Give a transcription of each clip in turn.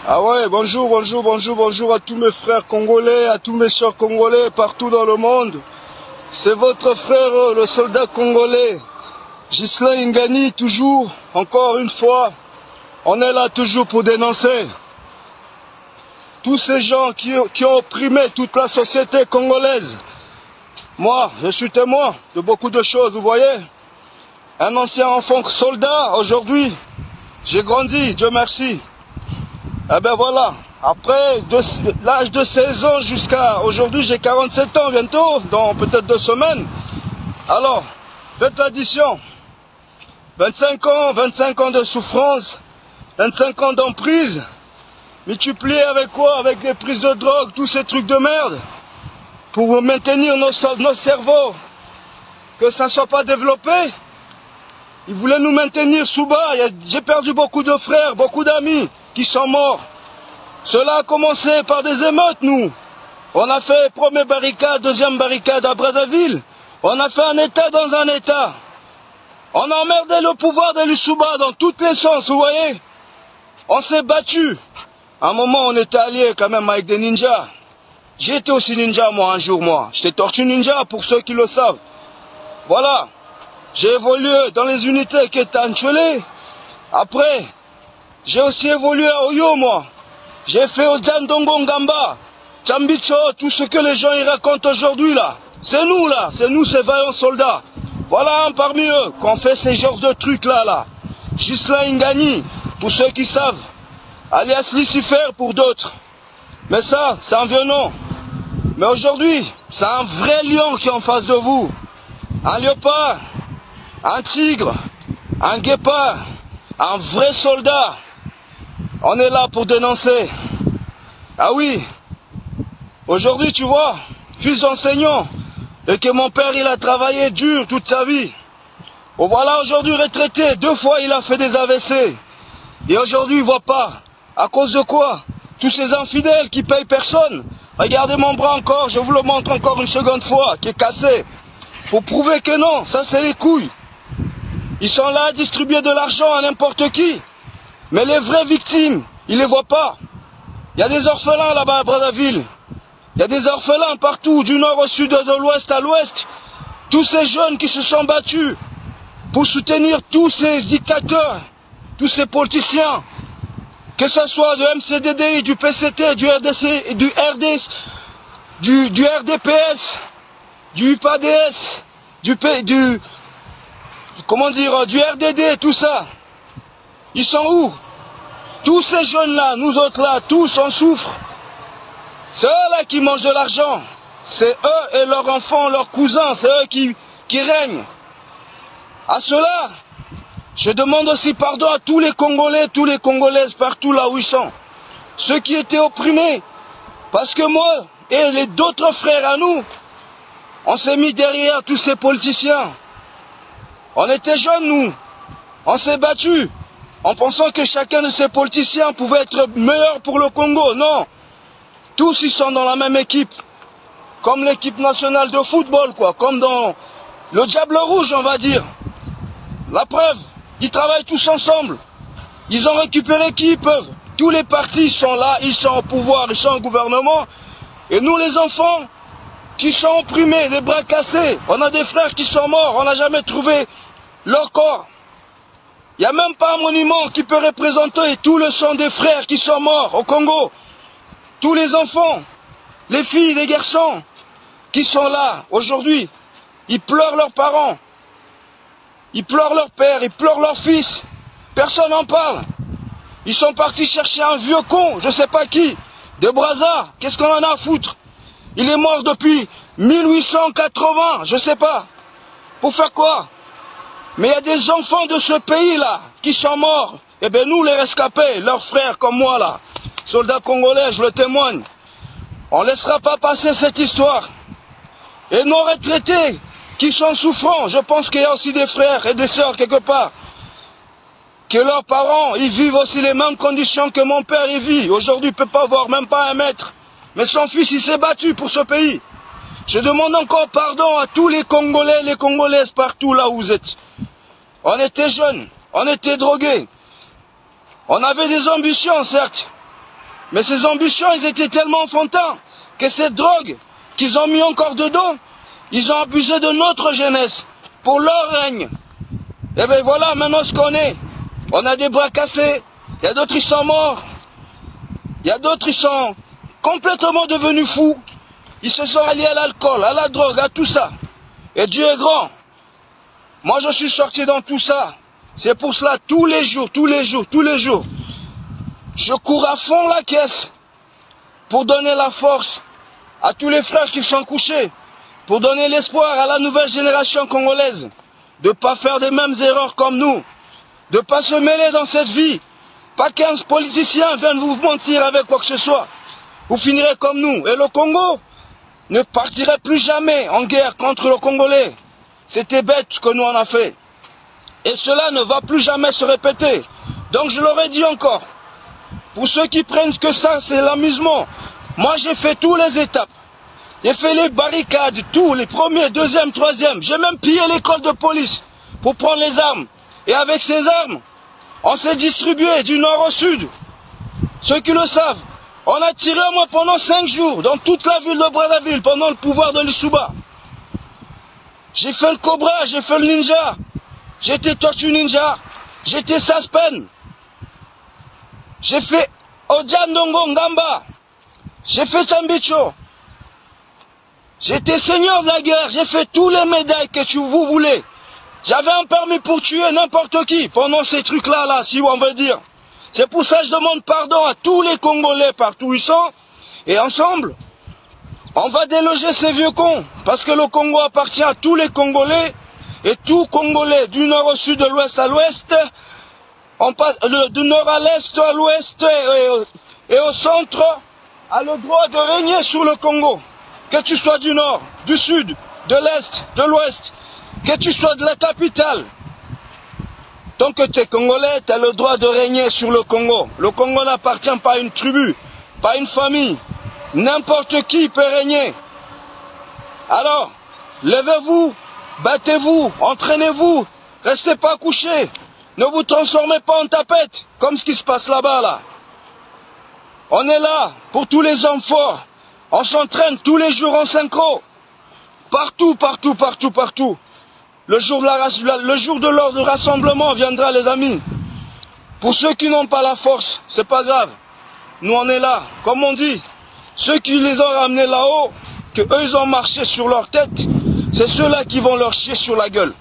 Ah ouais, bonjour à tous mes frères congolais, à tous mes sœurs congolais partout dans le monde. C'est votre frère, le soldat congolais, Ghislain Ngani, toujours, encore une fois. On est là toujours pour dénoncer tous ces gens qui ont opprimé toute la société congolaise. Moi, je suis témoin de beaucoup de choses, vous voyez. Un ancien enfant soldat, aujourd'hui, j'ai grandi, Dieu merci. Eh ben voilà, après l'âge de 16 ans jusqu'à aujourd'hui, j'ai 47 ans bientôt, dans peut-être 2 semaines. Alors, faites l'addition. 25 ans de souffrance, 25 ans d'emprise, multiplié avec quoi? Avec des prises de drogue, tous ces trucs de merde, pour maintenir nos cerveaux, que ça ne soit pas développé. Ils voulaient nous maintenir sous bas. J'ai perdu beaucoup de frères, beaucoup d'amis qui sont morts. Cela a commencé par des émeutes, nous. On a fait première barricade, deuxième barricade à Brazzaville. On a fait un État dans un État. On a emmerdé le pouvoir de l'Issouba dans tous les sens, vous voyez. On s'est battu. À un moment, on était alliés quand même avec des ninjas. J'ai été aussi ninja, moi, un jour, moi. J'étais tortue ninja, pour ceux qui le savent. Voilà. J'ai évolué dans les unités qui étaient à Nchele. Après, j'ai aussi évolué à Oyo, moi. J'ai fait au Djandongo Ngamba, Tchambicho, tout ce que les gens y racontent aujourd'hui, là. C'est nous, là. C'est nous, ces vaillants soldats. Voilà un parmi eux qu'on fait ces genres de trucs-là, là. Ghislain Ngani, pour ceux qui savent. Alias Lucifer pour d'autres. Mais ça, c'est un vieux nom. Mais aujourd'hui, c'est un vrai lion qui est en face de vous. Un léopard, un tigre, un guépard, un vrai soldat. On est là pour dénoncer. Ah oui, aujourd'hui tu vois, fils d'enseignant, et que mon père il a travaillé dur toute sa vie. Bon voilà aujourd'hui retraité, 2 fois il a fait des AVC. Et aujourd'hui il voit pas. À cause de quoi? Tous ces infidèles qui payent personne. Regardez mon bras encore, je vous le montre encore une seconde fois, qui est cassé. Pour prouver que non, ça c'est les couilles. Ils sont là à distribuer de l'argent à n'importe qui. Mais les vraies victimes, ils les voient pas. Il y a des orphelins là-bas à Brazzaville. Il y a des orphelins partout, du nord au sud, de l'ouest à l'ouest. Tous ces jeunes qui se sont battus pour soutenir tous ces dictateurs, tous ces politiciens, que ce soit du MCDD, du PCT, du RDC, du RDS, du RDPS, du UPADS, du RDD, tout ça. Ils sont où? Tous ces jeunes-là, nous autres là, tous on souffre. C'est eux-là qui mangent de l'argent. C'est eux et leurs enfants, leurs cousins, c'est eux qui règnent. À cela, je demande aussi pardon à tous les Congolais, tous les Congolaises, partout là où ils sont. Ceux qui étaient opprimés. Parce que moi et les d'autres frères à nous, on s'est mis derrière tous ces politiciens. On était jeunes, nous. On s'est battus. En pensant que chacun de ces politiciens pouvait être meilleur pour le Congo. Non. Tous ils sont dans la même équipe. Comme l'équipe nationale de football, quoi. Comme dans le Diable Rouge, on va dire. La preuve, ils travaillent tous ensemble. Ils ont récupéré qui ils peuvent. Tous les partis sont là, ils sont au pouvoir, ils sont au gouvernement. Et nous les enfants, qui sont opprimés, les bras cassés. On a des frères qui sont morts, on n'a jamais trouvé leur corps. Il n'y a même pas un monument qui peut représenter tout le sang des frères qui sont morts au Congo. Tous les enfants, les filles, les garçons qui sont là aujourd'hui, ils pleurent leurs parents, ils pleurent leur père, ils pleurent leur fils. Personne n'en parle. Ils sont partis chercher un vieux con, je sais pas qui, de Brazza. Qu'est-ce qu'on en a à foutre? Il est mort depuis 1880, je sais pas. Pour faire quoi? Mais il y a des enfants de ce pays-là qui sont morts. Eh bien nous, les rescapés, leurs frères comme moi là, soldats congolais, je le témoigne. On ne laissera pas passer cette histoire. Et nos retraités qui sont souffrants, je pense qu'il y a aussi des frères et des sœurs quelque part, que leurs parents, ils vivent aussi les mêmes conditions que mon père y vit. Aujourd'hui, il ne peut pas avoir même pas 1 mètre. Mais son fils, il s'est battu pour ce pays. Je demande encore pardon à tous les Congolais, les Congolaises partout là où vous êtes. On était jeunes, on était drogués. On avait des ambitions, certes. Mais ces ambitions, ils étaient tellement enfantins que cette drogue qu'ils ont mis encore dedans, ils ont abusé de notre jeunesse pour leur règne. Et bien voilà, maintenant ce qu'on est. On a des bras cassés, il y a d'autres ils sont morts, il y a d'autres ils sont complètement devenus fous. Ils se sont alliés à l'alcool, à la drogue, à tout ça. Et Dieu est grand. Moi je suis sorti dans tout ça. C'est pour cela tous les jours, je cours à fond la caisse pour donner la force à tous les frères qui sont couchés, pour donner l'espoir à la nouvelle génération congolaise de ne pas faire des mêmes erreurs comme nous, de ne pas se mêler dans cette vie. Pas 15 politiciens viennent vous mentir avec quoi que ce soit. Vous finirez comme nous. Et le Congo ne partirait plus jamais en guerre contre le Congolais. C'était bête ce que nous on a fait. Et cela ne va plus jamais se répéter. Donc je leur ai dit encore, pour ceux qui prennent que ça, c'est l'amusement. Moi j'ai fait toutes les étapes. J'ai fait les barricades, tous, les premiers, deuxième, troisième. J'ai même pillé l'école de police pour prendre les armes. Et avec ces armes, on s'est distribué du nord au sud. Ceux qui le savent, on a tiré au moins pendant 5 jours dans toute la ville de Brazzaville pendant le pouvoir de l'Ishuba. J'ai fait le Cobra, j'ai fait le Ninja. J'étais Tortue Ninja, j'étais Saspen. J'ai fait Odiandongo Ngamba. J'ai fait Chambicho. J'étais seigneur de la guerre, j'ai fait tous les médailles que vous voulez. J'avais un permis pour tuer n'importe qui pendant ces trucs-là, si on veut dire. C'est pour ça que je demande pardon à tous les Congolais partout où ils sont. Et ensemble, on va déloger ces vieux cons. Parce que le Congo appartient à tous les Congolais. Et tout Congolais, du nord au sud, de l'ouest à l'ouest, on passe du nord à l'est, à l'ouest et au centre, a le droit de régner sur le Congo. Que tu sois du nord, du sud, de l'est, de l'ouest, que tu sois de la capitale. Tant que tu es Congolais, tu as le droit de régner sur le Congo. Le Congo n'appartient pas à une tribu, pas à une famille. N'importe qui peut régner. Alors, levez-vous, battez-vous, entraînez-vous, restez pas couchés. Ne vous transformez pas en tapette, comme ce qui se passe là-bas, là. On est là pour tous les hommes forts. On s'entraîne tous les jours en synchro. Partout, partout, partout, partout. Le jour de l'heure de rassemblement viendra, les amis. Pour ceux qui n'ont pas la force, c'est pas grave. Nous, on est là. Comme on dit, ceux qui les ont ramenés là-haut, que eux, ils ont marché sur leur tête, c'est ceux-là qui vont leur chier sur la gueule.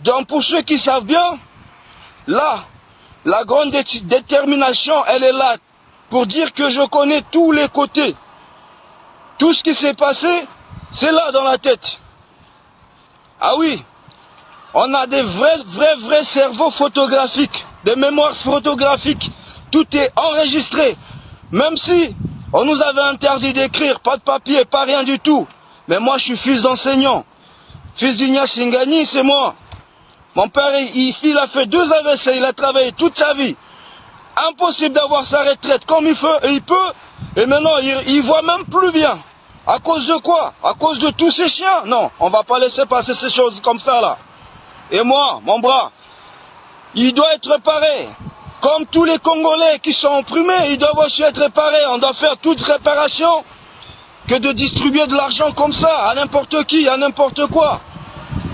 Donc, pour ceux qui savent bien, là, la grande détermination, elle est là pour dire que je connais tous les côtés. Tout ce qui s'est passé, c'est là dans la tête. Ah oui, on a des vrais cerveaux photographiques, des mémoires photographiques. Tout est enregistré. Même si on nous avait interdit d'écrire, pas de papier, pas rien du tout. Mais moi, je suis fils d'enseignant. Fils d'Ignace Ngani, c'est moi. Mon père, il a fait 2 AVC, il a travaillé toute sa vie. Impossible d'avoir sa retraite comme il peut. Et maintenant, il voit même plus bien. À cause de quoi? À cause de tous ces chiens? Non, on va pas laisser passer ces choses comme ça, là. Et moi, mon bras, il doit être réparé. Comme tous les Congolais qui sont opprimés, ils doivent aussi être réparés. On doit faire toute réparation que de distribuer de l'argent comme ça, à n'importe qui, à n'importe quoi.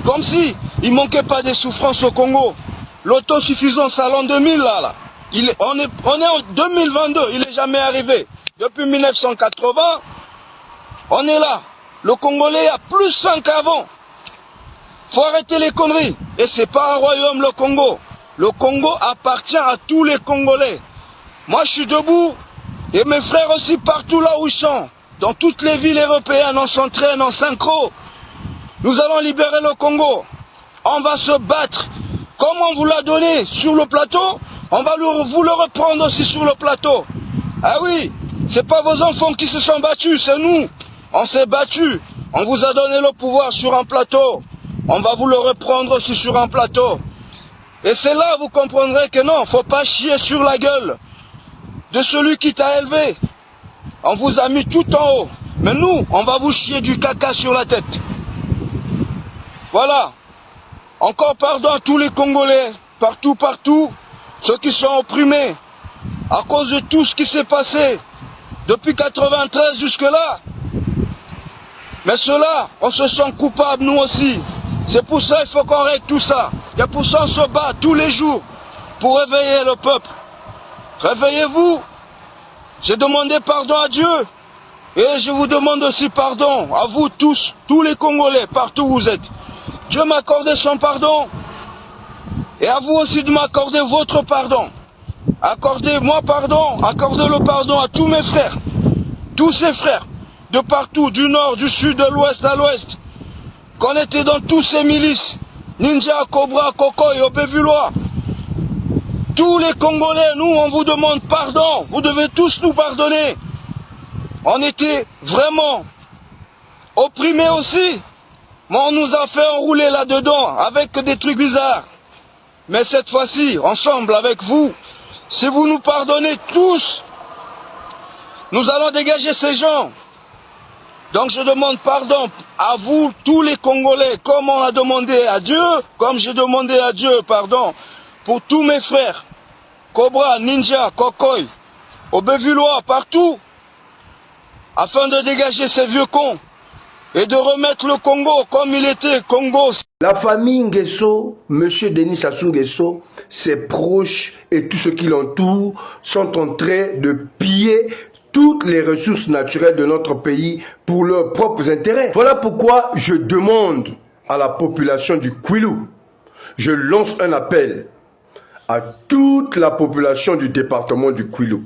Comme si il manquait pas des souffrances au Congo. L'autosuffisance à l'an 2000, là. On est en 2022, il n'est jamais arrivé. Depuis 1980, on est là. Le Congolais a plus faim qu'avant. Faut arrêter les conneries. Et c'est pas un royaume, le Congo. Le Congo appartient à tous les Congolais. Moi, je suis debout. Et mes frères aussi, partout là où ils sont. Dans toutes les villes européennes, on s'entraîne en synchro. Nous allons libérer le Congo. On va se battre. Comme on vous l'a donné sur le plateau, on va vous le reprendre aussi sur le plateau. Ah oui, c'est pas vos enfants qui se sont battus, c'est nous. On s'est battus. On vous a donné le pouvoir sur un plateau. On va vous le reprendre aussi sur un plateau. Et c'est là vous comprendrez que non, faut pas chier sur la gueule de celui qui t'a élevé. On vous a mis tout en haut. Mais nous, on va vous chier du caca sur la tête. Voilà. Encore pardon à tous les Congolais, partout, ceux qui sont opprimés, à cause de tout ce qui s'est passé, depuis 93 jusque-là. Mais ceux-là, on se sent coupables nous aussi. C'est pour ça qu'il faut qu'on règle tout ça. Et pour ça on se bat tous les jours pour réveiller le peuple. Réveillez-vous. J'ai demandé pardon à Dieu. Et je vous demande aussi pardon à vous tous, tous les Congolais, partout où vous êtes. Dieu m'a accordé son pardon. Et à vous aussi de m'accorder votre pardon. Accordez-moi pardon, accordez le pardon à tous mes frères. Tous ces frères, de partout, du nord, du sud, de l'ouest à l'ouest. Qu'on était dans tous ces milices. Ninja, Cobra, Kokoy, Obévulois. Tous les Congolais, nous, on vous demande pardon. Vous devez tous nous pardonner. On était vraiment opprimés aussi. Mais on nous a fait enrouler là-dedans avec des trucs bizarres. Mais cette fois-ci, ensemble avec vous, si vous nous pardonnez tous, nous allons dégager ces gens. Donc je demande pardon à vous, tous les Congolais, comme on a demandé à Dieu, comme j'ai demandé à Dieu pardon pour tous mes frères, Cobra, Ninja, Kokoy, Obévulois, partout, afin de dégager ces vieux cons et de remettre le Congo comme il était, Congo. La famille Nguesso, M. Denis Sassou Nguesso, ses proches et tous ceux qui l'entourent sont en train de piller toutes les ressources naturelles de notre pays pour leurs propres intérêts. Voilà pourquoi je demande à la population du Kwilu, je lance un appel à toute la population du département du Kwilu,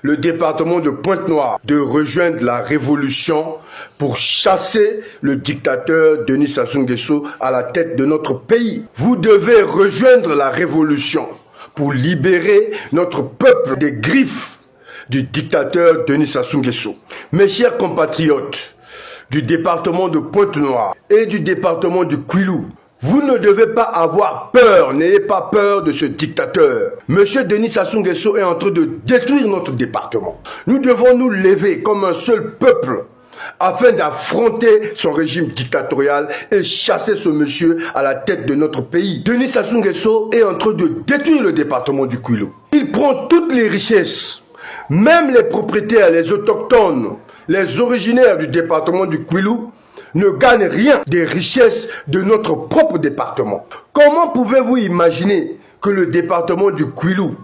le département de Pointe-Noire, de rejoindre la révolution pour chasser le dictateur Denis Sassou Nguesso à la tête de notre pays. Vous devez rejoindre la révolution pour libérer notre peuple des griffes du dictateur Denis Sassou Nguesso. Mes chers compatriotes du département de Pointe-Noire et du département du Kwilu, vous ne devez pas avoir peur, n'ayez pas peur de ce dictateur. Monsieur Denis Sassou Nguesso est en train de détruire notre département. Nous devons nous lever comme un seul peuple afin d'affronter son régime dictatorial et chasser ce monsieur à la tête de notre pays. Denis Sassou Nguesso est en train de détruire le département du Kwilu. Il prend toutes les richesses, même les propriétaires, les autochtones, les originaires du département du Kwilu ne gagnent rien des richesses de notre propre département. Comment pouvez-vous imaginer que le département du Kwilu,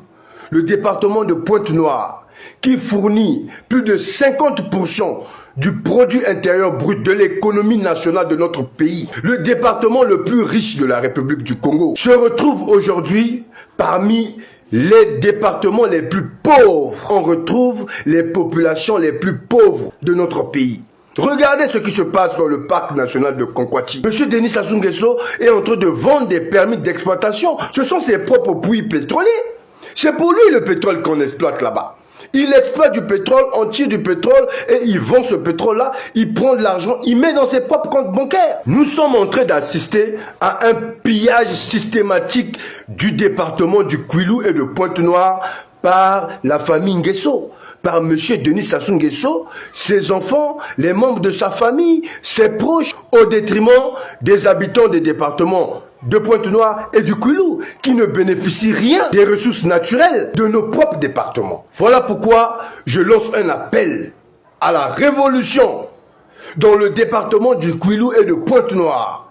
le département de Pointe-Noire, qui fournit plus de 50% du produit intérieur brut de l'économie nationale de notre pays, le département le plus riche de la République du Congo, se retrouve aujourd'hui parmi les départements les plus pauvres? On retrouve les populations les plus pauvres de notre pays. Regardez ce qui se passe dans le parc national de Konkwati. Monsieur Denis Sassou Nguesso est en train de vendre des permis d'exploitation. Ce sont ses propres puits pétroliers. C'est pour lui le pétrole qu'on exploite là-bas. Il exploite du pétrole, on tire du pétrole et il vend ce pétrole-là, il prend de l'argent, il met dans ses propres comptes bancaires. Nous sommes en train d'assister à un pillage systématique du département du Kwilu et de Pointe-Noire par la famille Nguesso, par M. Denis Sassou Nguesso, ses enfants, les membres de sa famille, ses proches, au détriment des habitants des départements de Pointe-Noire et du Kwilu, qui ne bénéficient rien des ressources naturelles de nos propres départements. Voilà pourquoi je lance un appel à la révolution dans le département du Kwilu et de Pointe-Noire.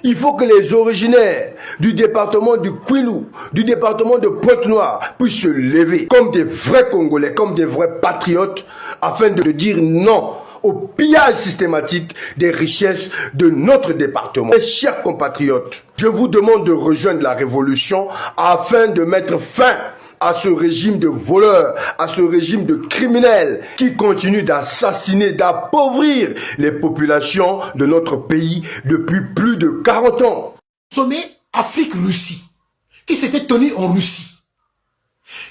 Il faut que les originaires du département du Kwilu, du département de Pointe-Noire puissent se lever comme des vrais Congolais, comme des vrais patriotes, afin de dire non au pillage systématique des richesses de notre département. Mes chers compatriotes, je vous demande de rejoindre la révolution afin de mettre fin à ce régime de voleurs, à ce régime de criminels qui continue d'assassiner, d'appauvrir les populations de notre pays depuis plus de 40 ans. Sommet Afrique-Russie, qui s'était tenu en Russie.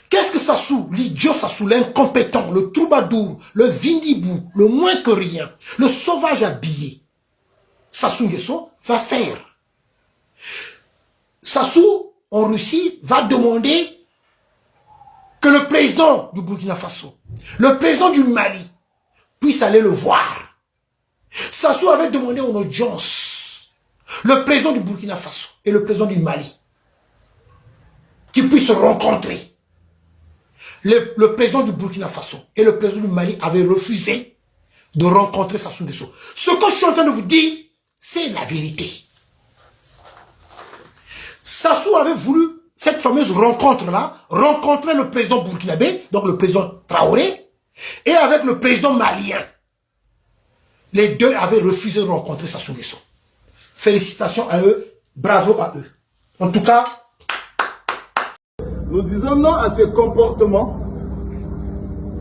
Qu'est-ce que Sassou, l'idiot Sassou, l'incompétent, le troubadour, le vindibou, le moins que rien, le sauvage habillé, Sassou Nguesso va faire? Sassou, en Russie, va demander que le président du Burkina Faso, le président du Mali, puisse aller le voir. Sassou avait demandé en audience le président du Burkina Faso et le président du Mali qui puissent se rencontrer le président du Burkina Faso et le président du Mali avaient refusé de rencontrer Sassou Nguesso. Ce que je suis en train de vous dire, c'est la vérité. Sassou avait voulu, cette fameuse rencontre-là, rencontrer le président burkinabé, donc le président Traoré, et avec le président malien. Les deux avaient refusé de rencontrer Sassou Nguesso. Félicitations à eux, bravo à eux. En tout cas, nous disons non à ces comportements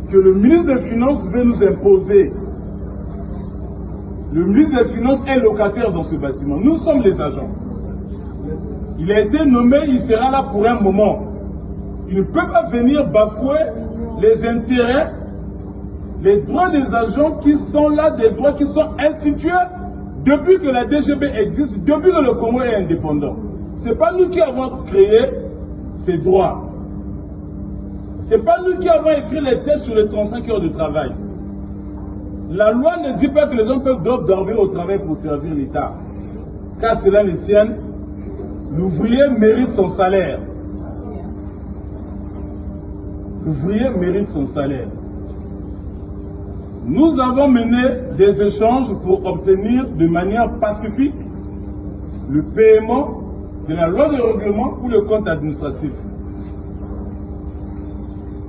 que le ministre des Finances veut nous imposer. Le ministre des Finances est locataire dans ce bâtiment. Nous sommes les agents. Il a été nommé, il sera là pour un moment. Il ne peut pas venir bafouer les intérêts, les droits des agents qui sont là, des droits qui sont institués depuis que la DGB existe, depuis que le Congo est indépendant. Ce n'est pas nous qui avons créé ces droits. Ce n'est pas nous qui avons écrit les tests sur les 35 heures de travail. La loi ne dit pas que les hommes doivent dormir au travail pour servir l'État. Car cela ne tienne, l'ouvrier mérite son salaire. L'ouvrier mérite son salaire. Nous avons mené des échanges pour obtenir de manière pacifique le paiement de la loi de règlement ou le compte administratif.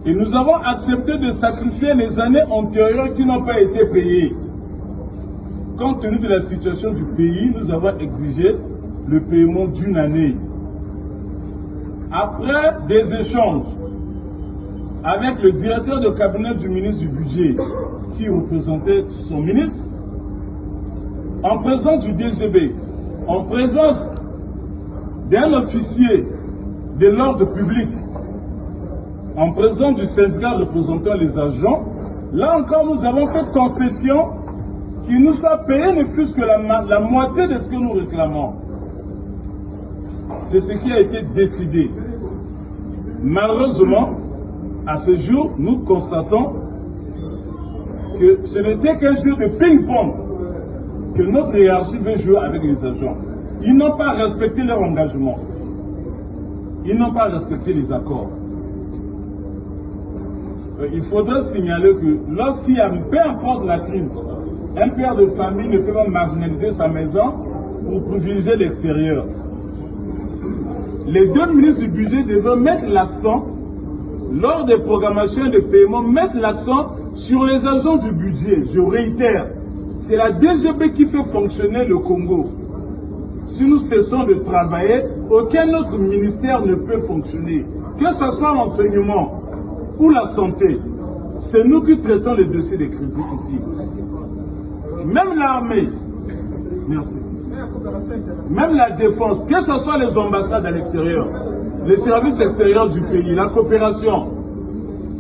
Et nous avons accepté de sacrifier les années antérieures qui n'ont pas été payées. Compte tenu de la situation du pays, nous avons exigé le paiement d'une année. Après des échanges avec le directeur de cabinet du ministre du Budget, qui représentait son ministre, en présence du DGB, en présence d'un officier de l'ordre public, en présence du syndicat représentant les agents, là encore nous avons fait concession qui nous soit payé ne fût-ce que la moitié de ce que nous réclamons. C'est ce qui a été décidé. Malheureusement, à ce jour, nous constatons que ce n'était qu'un jeu de ping-pong que notre hiérarchie veut jouer avec les agents. Ils n'ont pas respecté leur engagement. Ils n'ont pas respecté les accords. Il faudrait signaler que lorsqu'il y a, peu importe la crise, un père de famille ne peut pas marginaliser sa maison pour privilégier l'extérieur. Les deux ministres du budget devaient mettre l'accent, lors des programmations et des paiements, mettre l'accent sur les agents du budget. Je réitère, c'est la DGB qui fait fonctionner le Congo. Si nous cessons de travailler, aucun autre ministère ne peut fonctionner. Que ce soit l'enseignement ou la santé, c'est nous qui traitons les dossiers des critiques ici. Même l'armée, merci. Même la défense, que ce soit les ambassades à l'extérieur, les services extérieurs du pays, la coopération,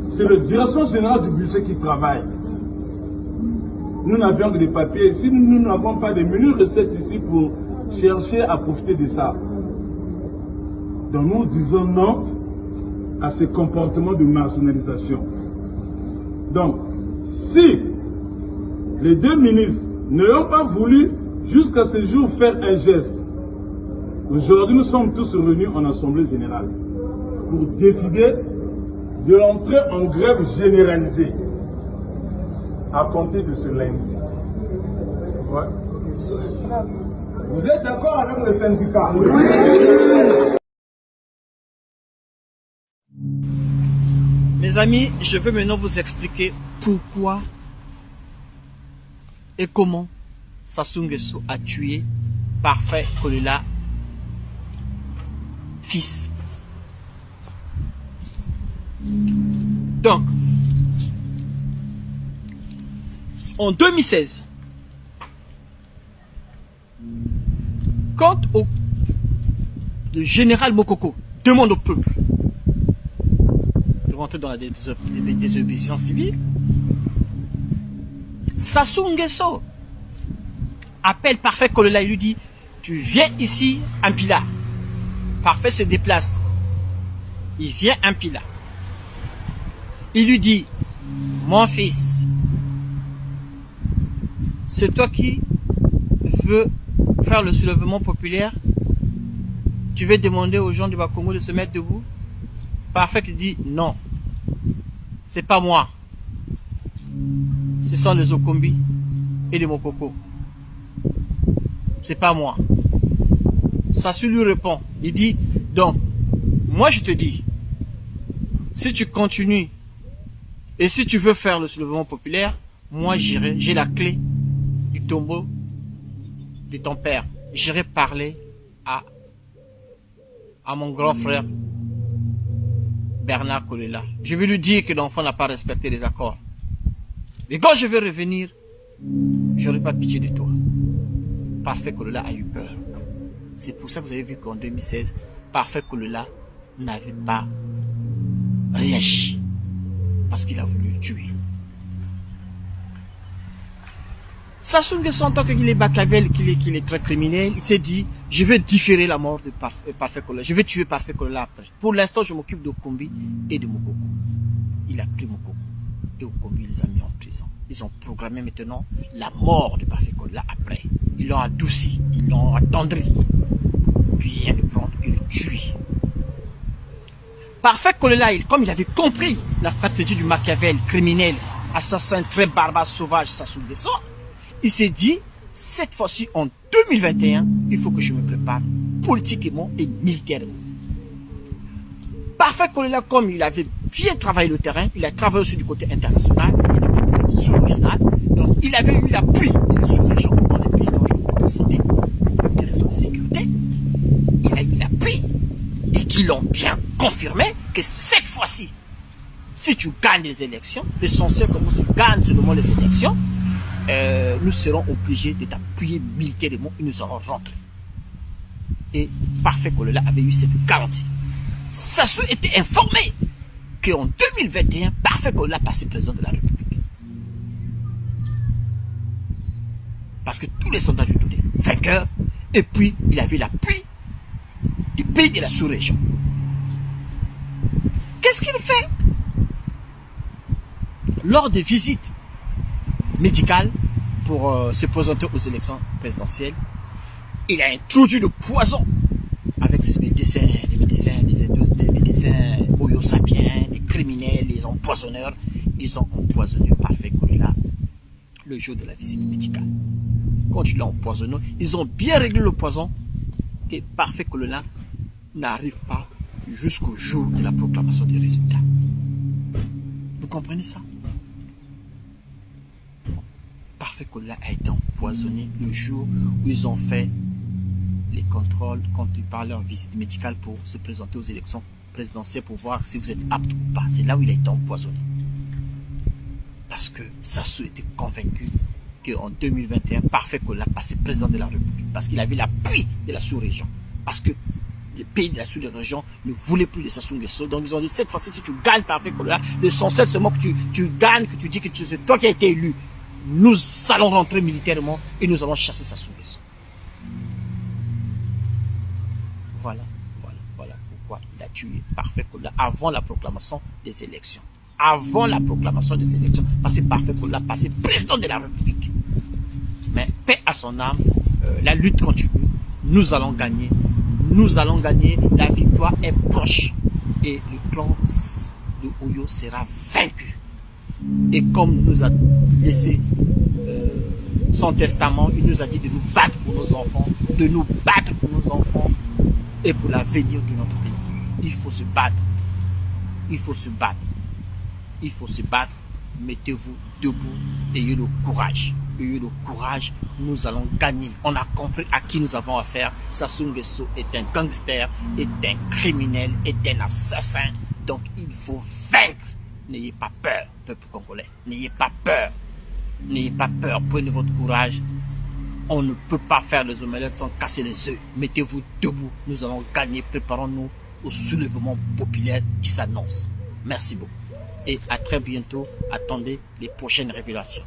c'est la direction générale du budget qui travaille. Nous n'avions que des papiers ici, nous n'avons pas de menus recettes ici pour chercher à profiter de ça. Donc nous disons non à ces comportements de marginalisation. Donc, si les deux ministres n'ont pas voulu jusqu'à ce jour faire un geste, aujourd'hui nous sommes tous réunis en assemblée générale pour décider de l'entrée en grève généralisée à compter de ce lundi. Ouais. Vous êtes d'accord avec le syndicat? Mes amis, je vais maintenant vous expliquer pourquoi et comment Sassou Nguesso a tué Parfait Kolela, fils. Donc, en 2016, quand le général Mokoko demande au peuple de rentrer dans la désobéissance civile, Sassou Nguesso appelle Parfait Kolela et lui dit: tu viens ici, Ampila. Parfait se déplace. Il vient Ampila. Il lui dit: mon fils, c'est toi qui veux faire le soulèvement populaire? Tu veux demander aux gens du Bas-Congo de se mettre debout? Parfait dit non. c'est pas moi. Ce sont les Okombi et les Mokoko. C'est pas moi. Sassou lui répond. Il dit, donc, moi je te dis, si tu continues et si tu veux faire le soulèvement populaire, moi j'irai, j'ai la clé du tombeau de ton père. J'irai parler à mon grand frère Bernard Kolela. Je vais lui dire que l'enfant n'a pas respecté les accords. Et quand je vais revenir, j'aurai pas pitié de toi. Parfait Kolela a eu peur. C'est pour ça que vous avez vu qu'en 2016, Parfait Kolela n'avait pas réagi. Parce qu'il a voulu le tuer. Sassou Nguesso, en tant qu'il est Machiavel, qu'il est très criminel, il s'est dit, je vais différer la mort de Parfait Kolela. Je vais tuer Parfait Kolela après. Pour l'instant, je m'occupe d'Okombi et de Mokoko. Il a pris Mokoko. Et Okombi les a mis en prison. Ils ont programmé maintenant la mort de Parfait Kolela après. Ils l'ont adouci, ils l'ont attendri. Puis bien le prendre et le tuer. Parfait Kolela, comme il avait compris la stratégie du Machiavel, criminel, assassin, très barbare, sauvage, Sassou Nguesso, il s'est dit, cette fois-ci, en 2021, il faut que je me prépare politiquement et militairement. Parfait Kolela, comme il avait bien travaillé le terrain, il a travaillé aussi du côté international et du côté sous-régional. Donc, il avait eu l'appui des sous-régions dans les pays dont je vous ai cité, pour des raisons de sécurité. Il a eu l'appui et qui l'ont bien confirmé que cette fois-ci, si tu gagnes les élections, l'essentiel comme tu gagnes seulement les élections, nous serons obligés de t'appuyer militairement et nous allons rentrer. Et Parfait Kolela avait eu cette garantie. Sassou était informé qu'en 2021, Parfait Kolela passait président de la République. Parce que tous les sondages lui donnaient vainqueur, et puis il avait l'appui des pays de la sous-région. Qu'est-ce qu'il fait? Lors des visites médicales pour se présenter aux élections présidentielles, il a introduit le poison avec ses médecins, des médecins Oyo sapiens, des criminels, les empoisonneurs. Ils ont empoisonné Parfait Kolela le jour de la visite médicale. Quand ils l'ont empoisonné, ils ont bien réglé le poison et Parfait Kolela n'arrive pas jusqu'au jour de la proclamation des résultats. Vous comprenez ça? Parfait Kolela a été empoisonné le jour où ils ont fait les contrôles quand ils parlent leur visite médicale pour se présenter aux élections présidentielles pour voir si vous êtes apte ou pas. C'est là où il a été empoisonné. Parce que Sassou était convaincu qu'en 2021, Parfait Kolela passait président de la République. Parce qu'il avait l'appui de la sous-région. Parce que les pays de la sous-région ne voulaient plus de Sassou Nguesso. Donc ils ont dit, cette fois-ci, si tu gagnes Parfait Kolela, l'essentiel seulement que tu gagnes, que tu dis que c'est toi qui as été élu. Nous allons rentrer militairement et nous allons chasser Sassou Nguesso. Voilà pourquoi il a tué Parfait Kolela avant la proclamation des élections. Avant la proclamation des élections, parce que Parfait Kolela passé président de la République. Mais paix à son âme, la lutte continue. Nous allons gagner. Nous allons gagner. La victoire est proche. Et le clan de Oyo sera vaincu. Et comme nous a laissé son testament, il nous a dit de nous battre pour nos enfants, de nous battre pour nos enfants et pour l'avenir de notre pays. Il faut se battre. Il faut se battre. Il faut se battre. Mettez-vous debout. Ayez le courage. Ayez le courage. Nous allons gagner. On a compris à qui nous avons affaire. Sassou Nguesso est un gangster, est un criminel, est un assassin. Donc il faut vaincre. N'ayez pas peur, peuple congolais. N'ayez pas peur. N'ayez pas peur. Prenez votre courage. On ne peut pas faire les omelettes sans casser les œufs. Mettez-vous debout. Nous allons gagner. Préparons-nous au soulèvement populaire qui s'annonce. Merci beaucoup. Et à très bientôt. Attendez les prochaines révélations.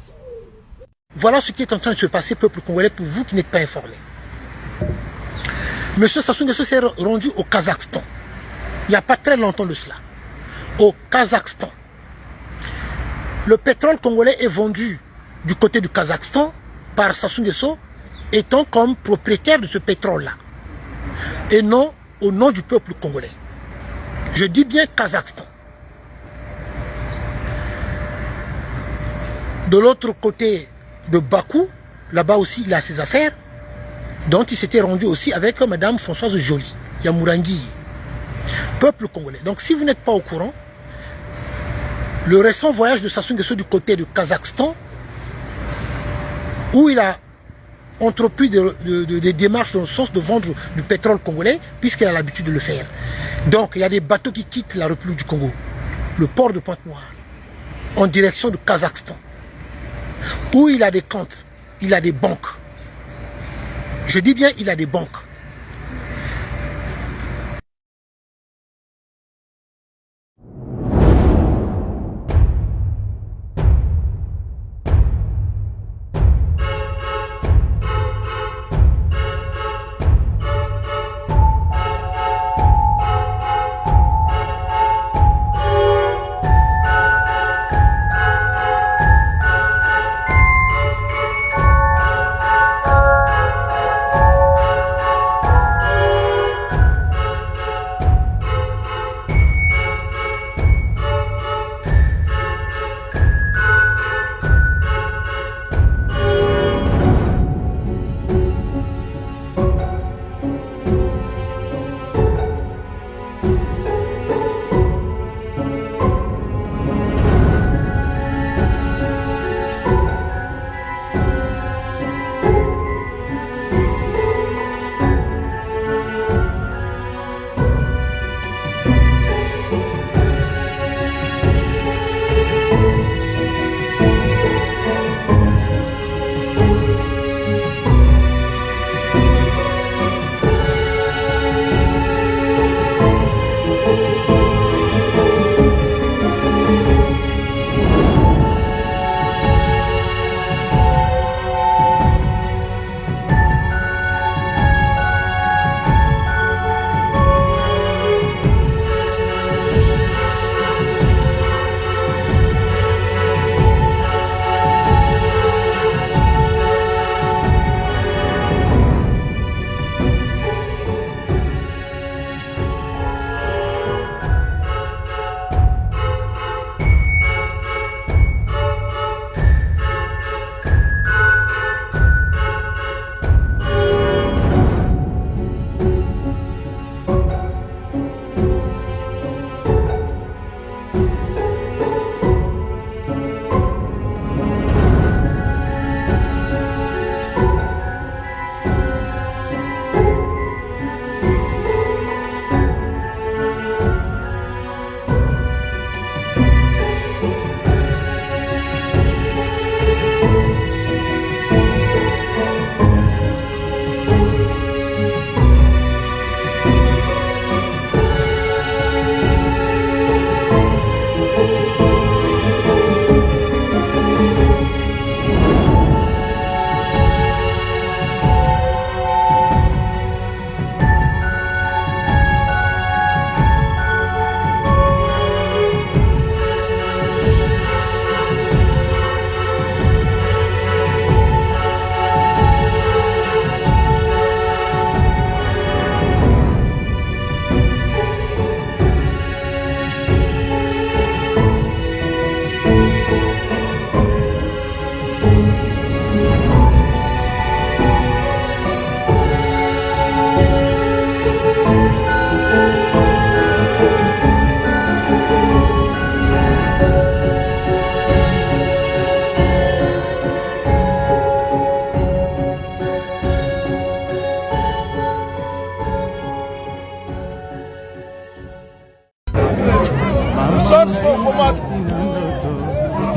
Voilà ce qui est en train de se passer, peuple congolais, pour vous qui n'êtes pas informés. Monsieur Sassou Nguesso s'est rendu au Kazakhstan. Il n'y a pas très longtemps de cela. Au Kazakhstan. Le pétrole congolais est vendu du côté du Kazakhstan par Sassou Nguesso, étant comme propriétaire de ce pétrole-là. Et non au nom du peuple congolais. Je dis bien Kazakhstan. De l'autre côté de Bakou, là-bas aussi, il a ses affaires, dont il s'était rendu aussi avec Madame Françoise Joly, Yamourangi, peuple congolais. Donc si vous n'êtes pas au courant, le récent voyage de Sassou Nguesso du côté du Kazakhstan, où il a entrepris des démarches dans le sens de vendre du pétrole congolais, puisqu'il a l'habitude de le faire. Donc il y a des bateaux qui quittent la République du Congo, le port de Pointe-Noire, en direction du Kazakhstan, où il a des comptes, il a des banques. Je dis bien il a des banques.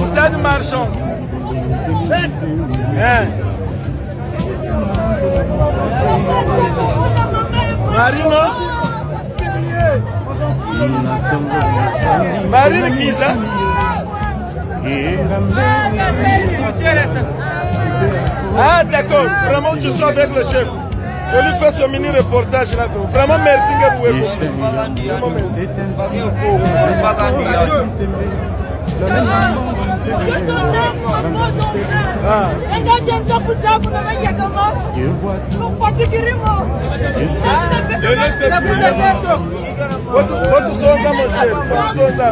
Stade Marchand. Marino. Marine qui ça? Ah d'accord, vraiment je suis avec le chef. Je lui fais ce mini reportage là. Vraiment merci Ngaboué. Votre sonza mon chef, sonza.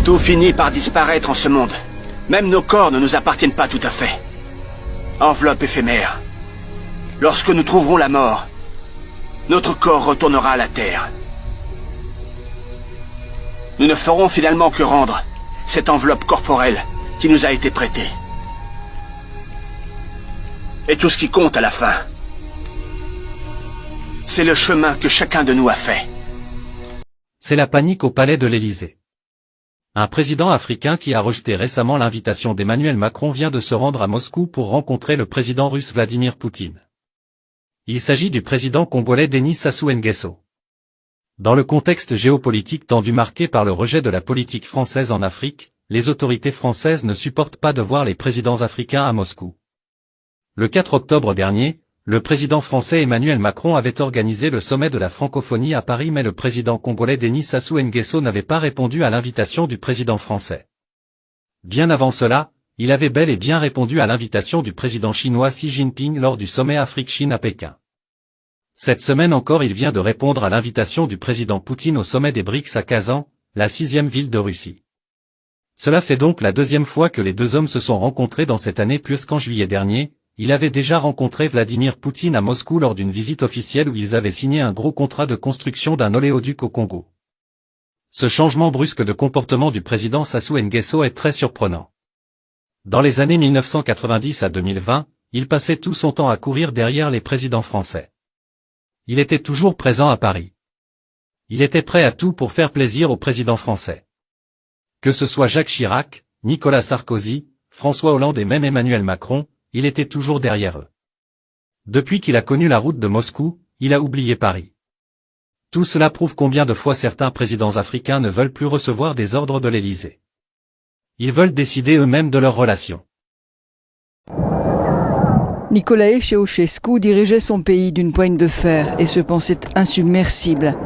Tout finit par disparaître en ce monde. Même nos corps ne nous appartiennent pas tout à fait. Enveloppe éphémère. Lorsque nous trouverons la mort, notre corps retournera à la terre. Nous ne ferons finalement que rendre cette enveloppe corporelle qui nous a été prêtée. Et tout ce qui compte à la fin, c'est le chemin que chacun de nous a fait. C'est la panique au palais de l'Élysée. Un président africain qui a rejeté récemment l'invitation d'Emmanuel Macron vient de se rendre à Moscou pour rencontrer le président russe Vladimir Poutine. Il s'agit du président congolais Denis Sassou Nguesso. Dans le contexte géopolitique tendu marqué par le rejet de la politique française en Afrique, les autorités françaises ne supportent pas de voir les présidents africains à Moscou. Le 4 octobre dernier, le président français Emmanuel Macron avait organisé le sommet de la francophonie à Paris, mais le président congolais Denis Sassou Nguesso n'avait pas répondu à l'invitation du président français. Bien avant cela, il avait bel et bien répondu à l'invitation du président chinois Xi Jinping lors du sommet Afrique-Chine à Pékin. Cette semaine encore, il vient de répondre à l'invitation du président Poutine au sommet des BRICS à Kazan, la 6e ville de Russie. Cela fait donc la deuxième fois que les deux hommes se sont rencontrés dans cette année, puisqu'en juillet dernier, il avait déjà rencontré Vladimir Poutine à Moscou lors d'une visite officielle où ils avaient signé un gros contrat de construction d'un oléoduc au Congo. Ce changement brusque de comportement du président Sassou Nguesso est très surprenant. Dans les années 1990 à 2020, il passait tout son temps à courir derrière les présidents français. Il était toujours présent à Paris. Il était prêt à tout pour faire plaisir au président français. Que ce soit Jacques Chirac, Nicolas Sarkozy, François Hollande et même Emmanuel Macron, il était toujours derrière eux. Depuis qu'il a connu la route de Moscou, il a oublié Paris. Tout cela prouve combien de fois certains présidents africains ne veulent plus recevoir des ordres de l'Élysée. Ils veulent décider eux-mêmes de leurs relations. Nicolae Ceausescu dirigeait son pays d'une poigne de fer et se pensait insubmersible.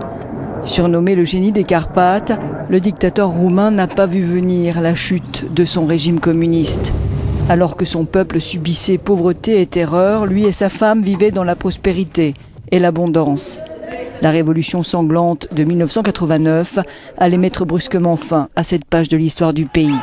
Surnommé le génie des Carpates, le dictateur roumain n'a pas vu venir la chute de son régime communiste. Alors que son peuple subissait pauvreté et terreur, lui et sa femme vivaient dans la prospérité et l'abondance. La révolution sanglante de 1989 allait mettre brusquement fin à cette page de l'histoire du pays.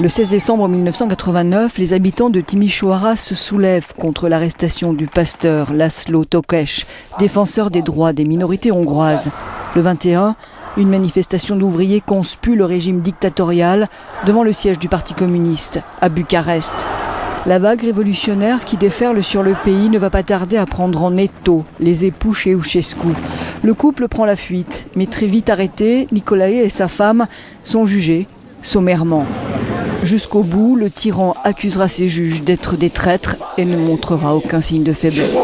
Le 16 décembre 1989, les habitants de Timișoara se soulèvent contre l'arrestation du pasteur László Tokes, défenseur des droits des minorités hongroises. Le 21, une manifestation d'ouvriers conspue le régime dictatorial devant le siège du Parti communiste, à Bucarest. La vague révolutionnaire qui déferle sur le pays ne va pas tarder à prendre en étau les époux Ceausescu. Le couple prend la fuite, mais très vite arrêté, Nicolae et sa femme sont jugés sommairement. Jusqu'au bout, le tyran accusera ses juges d'être des traîtres et ne montrera aucun signe de faiblesse.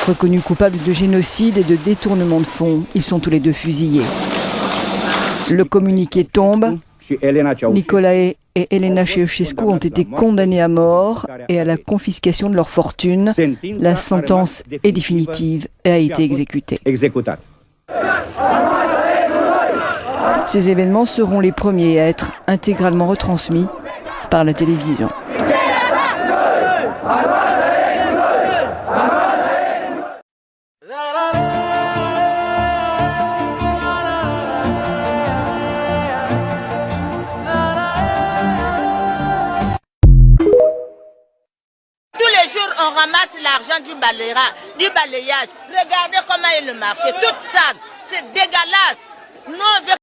Reconnus coupables de génocide et de détournement de fonds, ils sont tous les deux fusillés. Le communiqué tombe. Nicolae et Elena Ceausescu ont été condamnés à mort et à la confiscation de leur fortune. La sentence est définitive et a été exécutée. Ces événements seront les premiers à être intégralement retransmis par la télévision. On ramasse l'argent du balayage. Regardez comment est le marché, toute sale, c'est dégueulasse.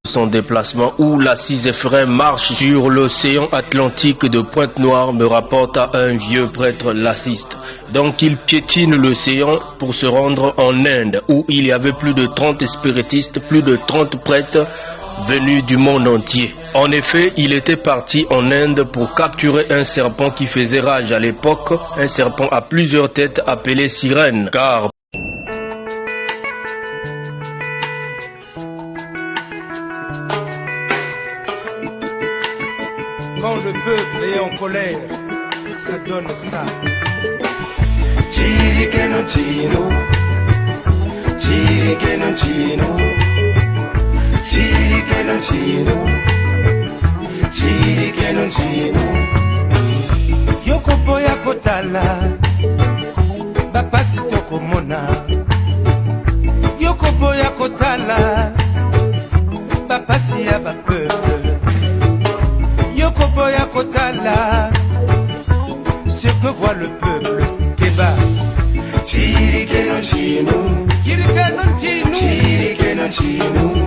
Son déplacement où la Cisefrain marche sur l'océan Atlantique de Pointe-Noire me rapporte à un vieux prêtre lassiste. Donc il piétine l'océan pour se rendre en Inde où il y avait plus de 30 spiritistes, plus de 30 prêtres venus du monde entier. En effet, il était parti en Inde pour capturer un serpent qui faisait rage à l'époque, un serpent à plusieurs têtes appelé sirène, car quand le peuple est en colère, ça donne ça. Chirikeno chino, chirikeno chino, chirikeno chino, chirikeno chino. Yokoboya kotala, bapasi kotala bapasi ya bapeuple yoko boya kotala ce que voit le peuple Keba Chirikeno chino Chirikeno chino Chirikeno chino